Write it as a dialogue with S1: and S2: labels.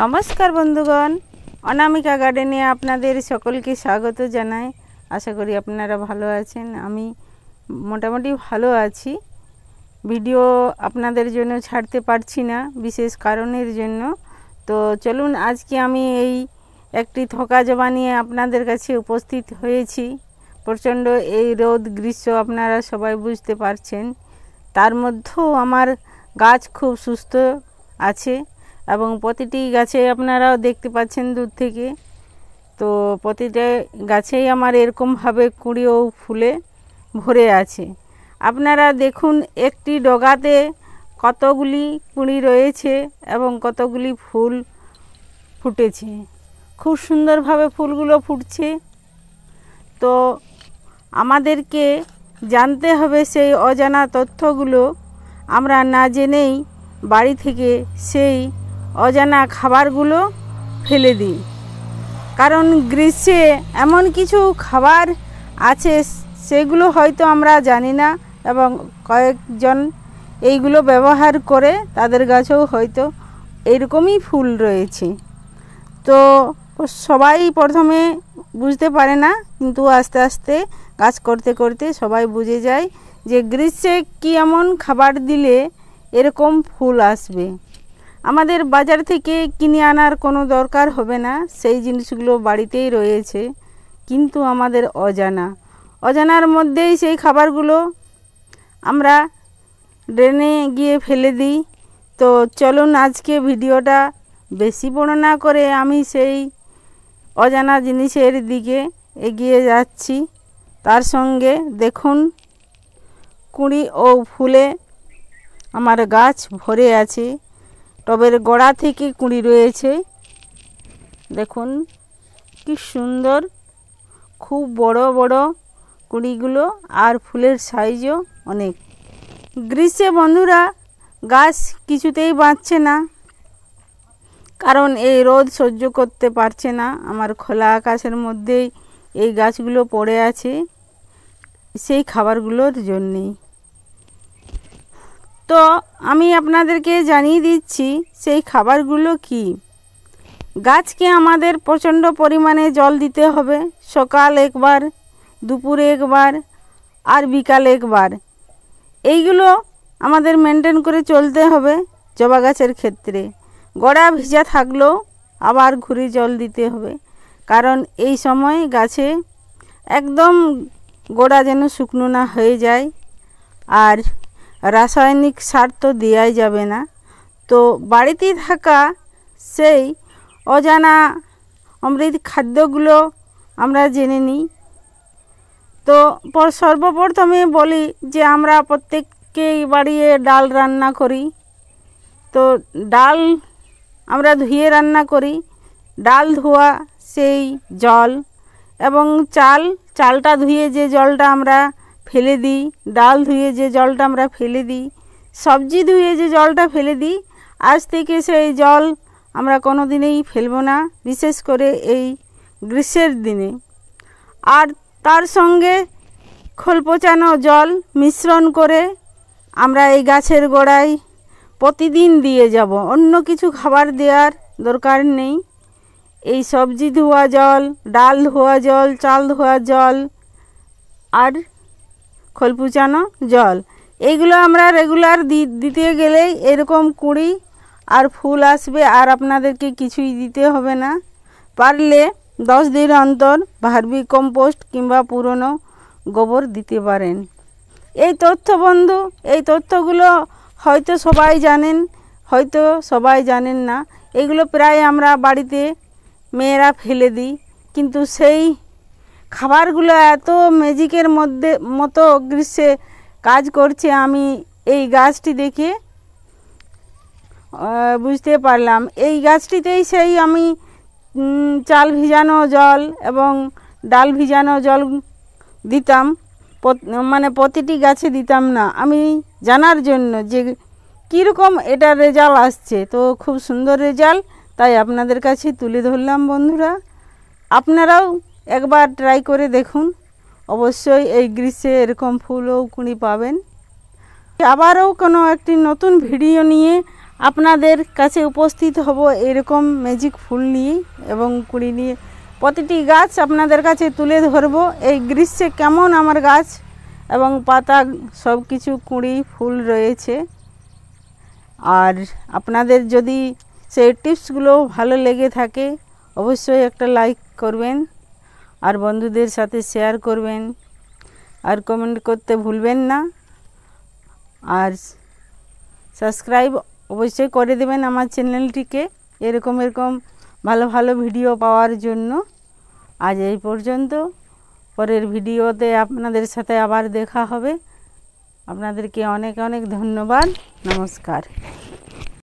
S1: নমস্কার বন্ধুগণ, অনামিকা গার্ডেনে আপনাদের সকলকে স্বাগত জানাই। আশা করি আপনারা ভালো আছেন। আমি মোটামুটি ভালো আছি। ভিডিও আপনাদের জন্য ছাড়তে পারছি না বিশেষ কারণের জন্য। তো চলুন, আজকে আমি একটি থোকা জবা নিয়ে আপনাদের কাছে উপস্থিত হয়েছি। প্রচণ্ড এই রোদ গ্রীষ্ম আপনারা সবাই বুঝতে পারছেন। তার মধ্যেও আমার গাছ খুব সুস্থ আছে এবং প্রতিটি গাছে আপনারাও দেখতে পাচ্ছেন দূর থেকে। তো প্রতিটা গাছেই আমার এরকমভাবে কুঁড়ি ও ফুলে ভরে আছে। আপনারা দেখুন একটি ডগাতে কতগুলি কুঁড়ি রয়েছে এবং কতগুলি ফুল ফুটেছে। খুব সুন্দরভাবে ফুলগুলো ফুটছে। তো আমাদেরকে জানতে হবে সেই অজানা তথ্যগুলো। আমরা না জেনেই বাড়ি থেকে সেই অজানা খাবারগুলো ফেলে দিই। কারণ গ্রীষ্মে এমন কিছু খাবার আছে সেগুলো হয়তো আমরা জানি না এবং কয়েকজন এইগুলো ব্যবহার করে তাদের গাছেও হয়তো এরকমই ফুল রয়েছে। তো সবাই প্রথমে বুঝতে পারে না, কিন্তু আস্তে আস্তে কাজ করতে করতে সবাই বুঝে যায় যে গ্রীষ্মে কী এমন খাবার দিলে এরকম ফুল আসবে। আমাদের বাজার থেকে কিনে আনার কোনো দরকার হবে না, সেই জিনিসগুলো বাড়িতেই রয়েছে, কিন্তু আমাদের অজানার মধ্যেই সেই খাবারগুলো আমরা ড্রেনে গিয়ে ফেলে দিই। তো চলুন, আজকে ভিডিওটা বেশি বড় না করে আমি সেই অজানা জিনিসের দিকে এগিয়ে যাচ্ছি। তার সঙ্গে দেখুন কুঁড়ি ও ফুলে আমার গাছ ভরে আছে। টবের গোড়া থেকে কুঁড়ি রয়েছে, দেখুন কি সুন্দর, খুব বড় বড় কুঁড়িগুলো, আর ফুলের সাইজও অনেক। গ্রীষ্মে বন্ধুরা গাছ কিছুতেই বাঁচছে না, কারণ এই রোদ সহ্য করতে পারছে না। আমার খোলা আকাশের মধ্যেই এই গাছগুলো পড়ে আছে সেই খাবারগুলোর জন্যেই। তো আমি আপনাদেরকে জানিয়ে দিচ্ছি সেই খাবারগুলো কি। গাছকে আমাদের প্রচণ্ড পরিমাণে জল দিতে হবে। সকাল একবার, দুপুরে একবার, আর বিকালে একবার। এইগুলো আমাদের মেনটেন করে চলতে হবে জবা গাছের ক্ষেত্রে। গোড়া ভিজা থাকলেও আবার ঘুরে জল দিতে হবে, কারণ এই সময় গাছে একদম গোড়া যেন শুকনো না হয়ে যায়। আর রাসায়নিক সার তো দেওয়াই যাবে না। তো বাড়িতে থাকা সেই অজানা অমৃত খাদ্যগুলো আমরা জেনে নিই। তো সর্বপ্রথমে বলি যে আমরা প্রত্যেককেই বাড়িতে ডাল রান্না করি। তো ডাল আমরা ধুয়ে রান্না করি। ডাল ধোয়া সেই জল এবং চালটা ধুয়ে যে জলটা আমরা ফেলে দিই, ডাল ধুয়ে যে জলটা আমরা ফেলে দিই, সবজি ধুয়ে যে জলটা ফেলে দিই, আজ থেকে সেই জল আমরা কোনো দিনেই ফেলবো না, বিশেষ করে এই গ্রীষ্মের দিনে। আর তার সঙ্গে খোল পচানো জল মিশ্রণ করে আমরা এই গাছের গোড়ায় প্রতিদিন দিয়ে যাব। অন্য কিছু খাবার দেওয়ার দরকার নেই। এই সবজি ধোয়া জল, ডাল ধোয়া জল, চাল ধোয়া জল আর খোল পচানো জল, এইগুলো আমরা রেগুলার দিতে গেলেই এরকম কুঁড়ি আর ফুল আসবে। আর আপনাদেরকে কিছুই দিতে হবে না। পারলে 10 দিন অন্তর ভার্মি কম্পোস্ট কিংবা পুরনো গোবর দিতে পারেন। এই বন্ধু, এই তথ্যগুলো হয়তো সবাই জানেন, হয়তো সবাই জানেন না। এগুলো প্রায় আমরা বাড়িতে মেয়েরা ফেলে দিই, কিন্তু সেই খাবারগুলো এত ম্যাজিকের মতো গ্রীষ্মে কাজ করছে আমি এই গাছটি দেখে বুঝতে পারলাম। এই গাছটিতেই সেই আমি চাল ভিজানো জল এবং ডাল ভিজানো জল দিতাম, মানে প্রতিটি গাছে দিতাম না, আমি জানার জন্য যে কীরকম এটার রেজাল্ট আসছে। তো খুব সুন্দর রেজাল্ট, তাই আপনাদের কাছে তুলে ধরলাম বন্ধুরা। আপনারাও একবার ট্রাই করে দেখুন, অবশ্যই এই গ্রীষ্মে এরকম ফুল ও কুঁড়ি পাবেন। আবারও কোনো একটি নতুন ভিডিও নিয়ে আপনাদের কাছে উপস্থিত হব এরকম ম্যাজিক ফুল নিয়ে এবং কুড়ি নিয়ে। প্রতিটি গাছ আপনাদের কাছে তুলে ধরব। এই গ্রীষ্মে কেমন আমার গাছ এবং পাতা সব কিছু কুঁড়ি ফুল রয়েছে। আর আপনাদের যদি সেই টিপসগুলো ভালো লেগে থাকে অবশ্যই একটা লাইক করবেন, আর বন্ধুদের সাথে শেয়ার করবেন, আর কমেন্ট করতে ভুলবেন না, আর সাবস্ক্রাইব অবশ্যই করে দেবেন আমার চ্যানেলটিকে এরকম ভালো ভালো ভিডিও পাওয়ার জন্য। আজ এই পর্যন্ত, পরের ভিডিওতে আপনাদের সাথে আবার দেখা হবে। আপনাদেরকে অনেক অনেক ধন্যবাদ। নমস্কার।